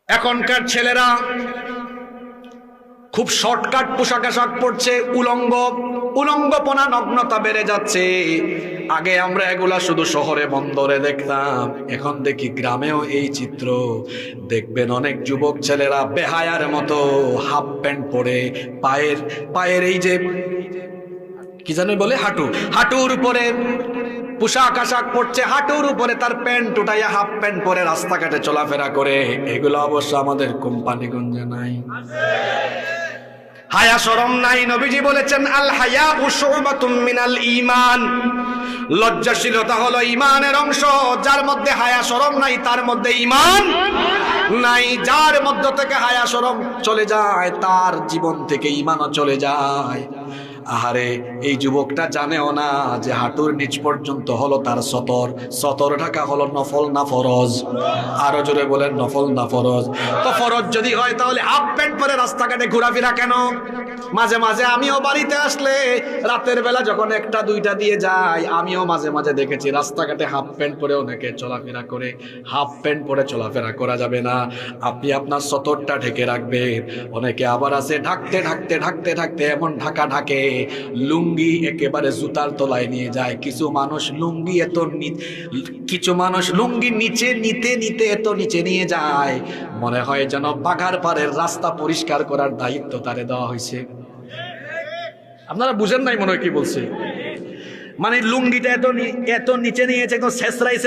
এখনকার ছেলেরা খুব শর্টকাট পোশাক আশাক পরছে, উলঙ্গপনা, নগ্নতা বেড়ে যাচ্ছে। আগে আমরা এগুলা শুধু শহরে বন্দরে দেখতাম, এখন দেখি গ্রামেও এই চিত্র। দেখবেন অনেক যুবক ছেলেরা বেহায়ার মতো হাফ প্যান্ট পরে, পায়ের এই যে কি জানো বলে হাঁটুর উপরে পোশাক আশাক পরছে, হাঁটুর উপরে তার প্যান্ট উঠাইয়া হাফ প্যান্ট পরে রাস্তাঘাটে চলাফেরা করে। এগুলো অবশ্য আমাদের কোম্পানিগঞ্জে নাই। হায়া শরম নাই। নবীজি বলেছেন আল হায়া শুবাতুম মিনাল ঈমান, লজ্জাশীলতা হলো ঈমানের অংশ। যার মধ্যে হায়া শরম নাই তার মধ্যে ঈমান নাই। যার মধ্য থেকে হায়া শরম চলে যায় তার জীবন থেকে ঈমানও চলে যায়। আহারে, এই যুবকটা জানেও না যে হাঁটুর নিচ পর্যন্ত হলো তার সতর ঢাকা হলো নফল না ফরজ। আরো জোরে বলেন নফল না ফরজ। তো ফরজ যদি হয় তাহলে হাফ প্যান্ট পরে রাস্তাঘাটে ঘোরাফেরা কেন? মাঝে মাঝে আমিও বাড়িতে আসলে রাতের বেলা যখন একটা দুইটা দিয়ে যাই, আমিও মাঝে মাঝে দেখেছি রাস্তাঘাটে হাফ প্যান্ট পরে অনেকে চলাফেরা করে। হাফ প্যান্ট পরে চলাফেরা করা যাবে না, আপনি আপনার সতরটা ঢেকে রাখবেন। অনেকে আবার আছে ঢাকতে ঢাকতে ঢাকতে ঢাকতে এমন ঢাকে লুঙ্গি একেবারে জুতার তলায় নিয়ে যায়। কিছু মানুষ লুঙ্গি নিচে নিতে এত নিচে নিয়ে যায়, মনে হয় যেন বাগার পাড়ের রাস্তা পরিষ্কার করার দায়িত্ব তারে দেওয়া হয়েছে। আপনারা বুঝেন নাই মনে হয় কি বলছে। মানে লুঙ্গিটা এত নিচে নিয়েছে, একদম শেষরায়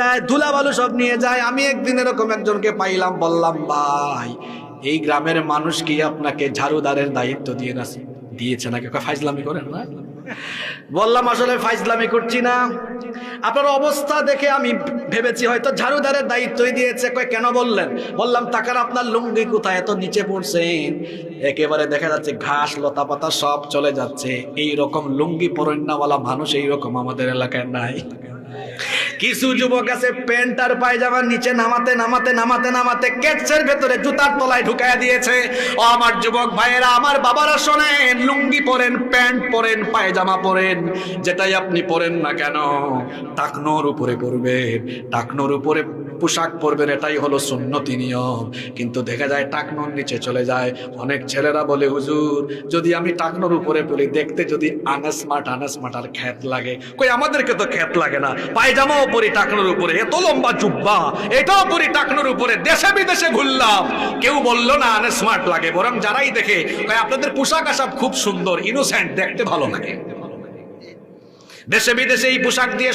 যায়, ধুলা বালু সব নিয়ে যায়। আমি একদিন এরকম একজনকে পাইলাম, বললাম ভাই এই গ্রামের মানুষ কি আপনাকে ঝাড়ুদারের দায়িত্ব দিয়েছে নাকি? ফাইজলামি করেন না? বললাম আসলে ফাইজলামি করছি না, আপনার অবস্থা দেখে আমি ভেবেছি হয়তো ঝাড়ুদারের দায়িত্বই দিয়েছে। কেন বললেন? বললাম তাকার আপনার লুঙ্গি কোথায় এত নিচে পড়ছেন, একেবারে দেখা যাচ্ছে ঘাস লতা পাতা সব চলে যাচ্ছে। এই রকম লুঙ্গি পরন্নাওয়ালা মানুষ এইরকম আমাদের এলাকায় নাই। কিছু যুবক আছে প্যান্ট আর পায়জামা নিচে নামাতে কেটসের ভেতরে জুতার তলায় ঢুকাইয়া দিয়েছে। ও আমার যুবক ভাইয়েরা, আমার বাবারা শোনেন, লুঙ্গি পরেন, প্যান্ট পরেন, পায়জামা পরেন, যেটাই আপনি পরেন না কেন টাকনোর উপরে পরবেন, টাকনোর উপরে পোশাক পরবেন, এটাই হলো সুন্নতি নিয়ম। কিন্তু দেখা যায় টাকনোর নিচে চলে যায়। অনেক ছেলেরা বলে হুজুর যদি আমি টাকনোর উপরে পরি দেখতে যদি আনাসমাট আর খ্যাত লাগে। কই আমাদেরকে তো খ্যাত লাগে না, পায়জামাও পরি টাকনোর উপরে, এত লম্বা জুব্বা এটাও পরি টাকনোর উপরে, দেশে বিদেশে ঘুরলাম, কেউ বললো না আনাসমাট লাগে। বরং যারাই দেখে আপনাদের পোশাক আশাক খুব সুন্দর, ইনোসেন্ট, দেখতে ভালো লাগে। দেশে বিদেশে এই পোশাক দিয়ে